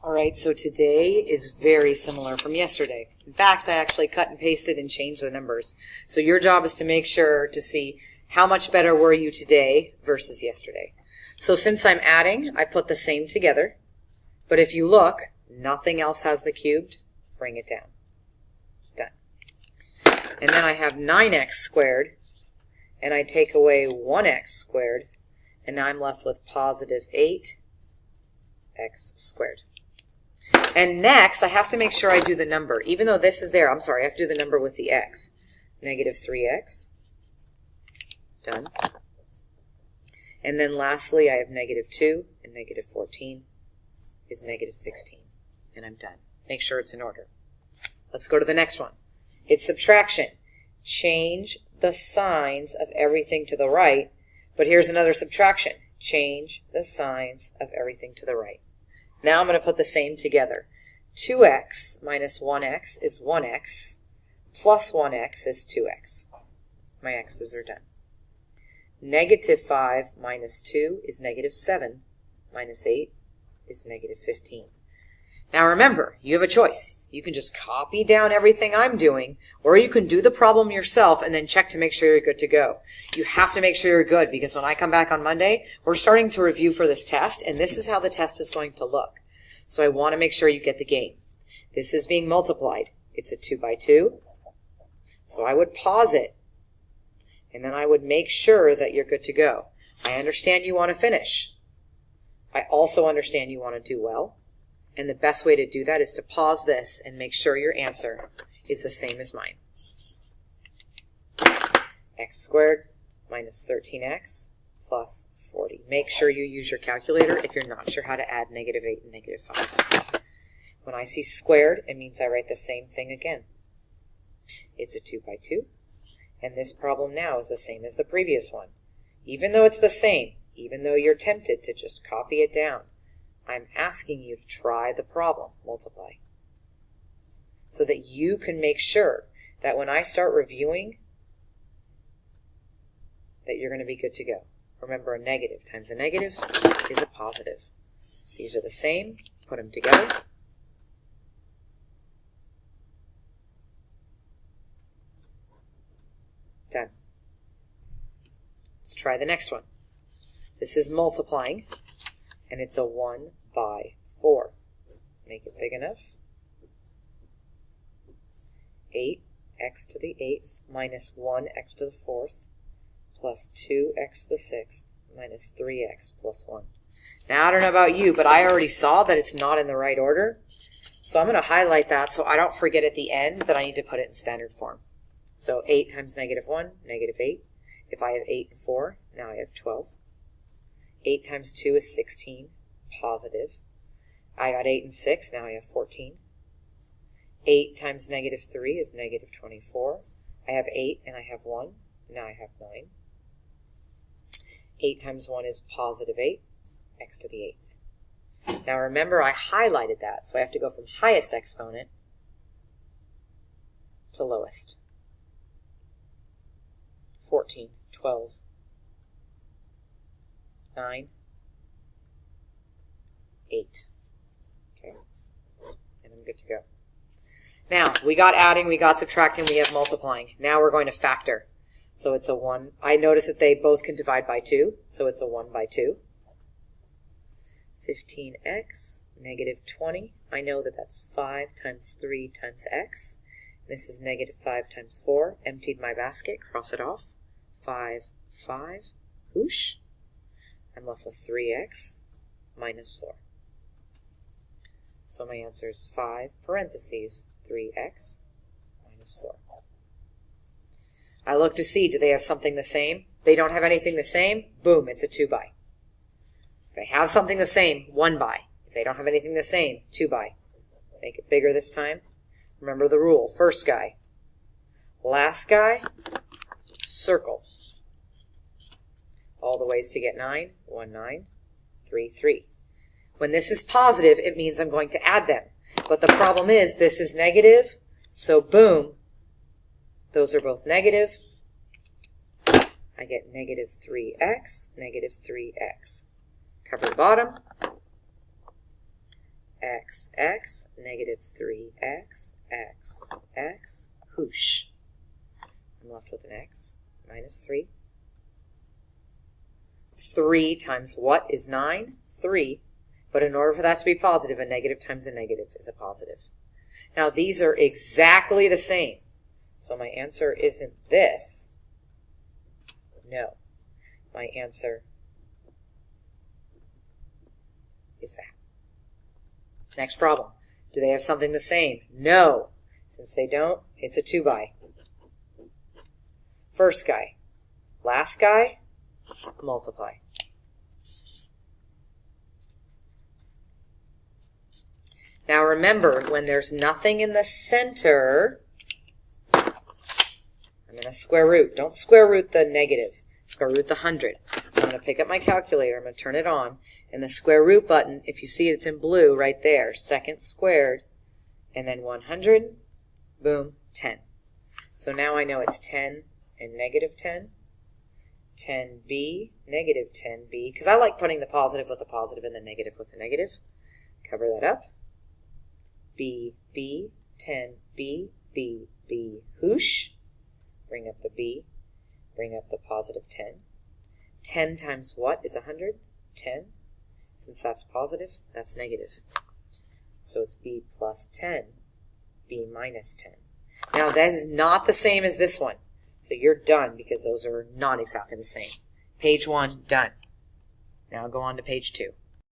All right, so today is very similar from yesterday. In fact, I actually cut and pasted and changed the numbers. So your job is to make sure to see how much better were you today versus yesterday. So since I'm adding, I put the same together. But if you look, nothing else has the cubed. Bring it down. Done. And then I have 9x squared, and I take away 1x squared, and now I'm left with positive 8x squared. And next, I have to make sure I do the number. Even though this is there, I'm sorry, I have to do the number with the x. Negative 3x. Done. And then lastly, I have negative 2, and negative 14 is negative 16. And I'm done. Make sure it's in order. Let's go to the next one. It's subtraction. Change the signs of everything to the right. But here's another subtraction. Change the signs of everything to the right. Now I'm going to put the same together. 2x minus 1x is 1x, plus 1x is 2x. My x's are done. Negative 5 minus 2 is negative 7, minus 8 is negative 15. Now remember, you have a choice. You can just copy down everything I'm doing, or you can do the problem yourself and then check to make sure you're good to go. You have to make sure you're good, because when I come back on Monday, we're starting to review for this test, and this is how the test is going to look. So I want to make sure you get the game. This is being multiplied. It's a 2 by 2. So I would pause it, and then I would make sure that you're good to go. I understand you want to finish. I also understand you want to do well. And the best way to do that is to pause this and make sure your answer is the same as mine. X squared minus 13x plus 40. Make sure you use your calculator if you're not sure how to add negative 8 and negative 5. When I see squared, it means I write the same thing again. It's a 2 by 2. And this problem now is the same as the previous one. Even though it's the same, even though you're tempted to just copy it down, I'm asking you to try the problem, multiply, so that you can make sure that when I start reviewing, that you're going to be good to go. Remember, a negative times a negative is a positive. These are the same. Put them together. Done. Let's try the next one. This is multiplying, and it's a 1 by 4. Make it big enough. 8x to the 8th minus 1x to the 4th plus 2x to the 6th minus 3x plus 1. Now, I don't know about you, but I already saw that it's not in the right order. So I'm going to highlight that so I don't forget at the end that I need to put it in standard form. So 8 times negative 1, negative 8. If I have 8 and 4, now I have 12. 8 times 2 is 16, positive. I got 8 and 6, now I have 14. 8 times negative 3 is negative 24. I have 8 and I have 1, now I have 9. 8 times 1 is positive 8, x to the 8th. Now remember, I highlighted that, so I have to go from highest exponent to lowest. 14, 12, 9, 8. Okay, and I'm good to go. Now, we got adding, we got subtracting, we have multiplying. Now we're going to factor. So it's a 1. I notice that they both can divide by 2, so it's a 1 by 2. 15x, negative 20. I know that that's 5 times 3 times x. This is negative 5 times 4. Emptied my basket, cross it off. 5, 5, whoosh. I'm left with 3x minus 4. So my answer is 5 parentheses 3x minus 4. I look to see, do they have something the same? They don't have anything the same, boom, it's a 2 by. If they have something the same, 1 by. If they don't have anything the same, 2 by. Make it bigger this time. Remember the rule, first guy. Last guy, circle. All the ways to get 9, 1, 9, 3, 3. When this is positive, it means I'm going to add them. But the problem is, this is negative, so boom, those are both negative. I get negative 3x, negative 3x. Cover the bottom, x, x, negative 3x, x, x, whoosh. I'm left with an x, minus 3. 3 times what is 9? 3. But in order for that to be positive, a negative times a negative is a positive. Now, these are exactly the same. So my answer isn't this. No. My answer is that. Next problem. Do they have something the same? No. Since they don't, it's a 2-by. First guy. Last guy, multiply. Now remember, when there's nothing in the center, I'm going to square root. Don't square root the negative. Square root the 100. So I'm going to pick up my calculator. I'm going to turn it on. And the square root button, if you see it, it's in blue right there. Second squared. And then 100. Boom. 10. So now I know it's 10 and negative 10. 10b, negative 10b. Because I like putting the positive with the positive and the negative with the negative. Cover that up. B, B, 10, B, B, B, whoosh. Bring up the B. Bring up the positive 10. 10 times what is 100? 10. Since that's positive, that's negative. So it's B plus 10, B minus 10. Now that is not the same as this one. So you're done because those are not exactly the same. Page 1, done. Now go on to page 2.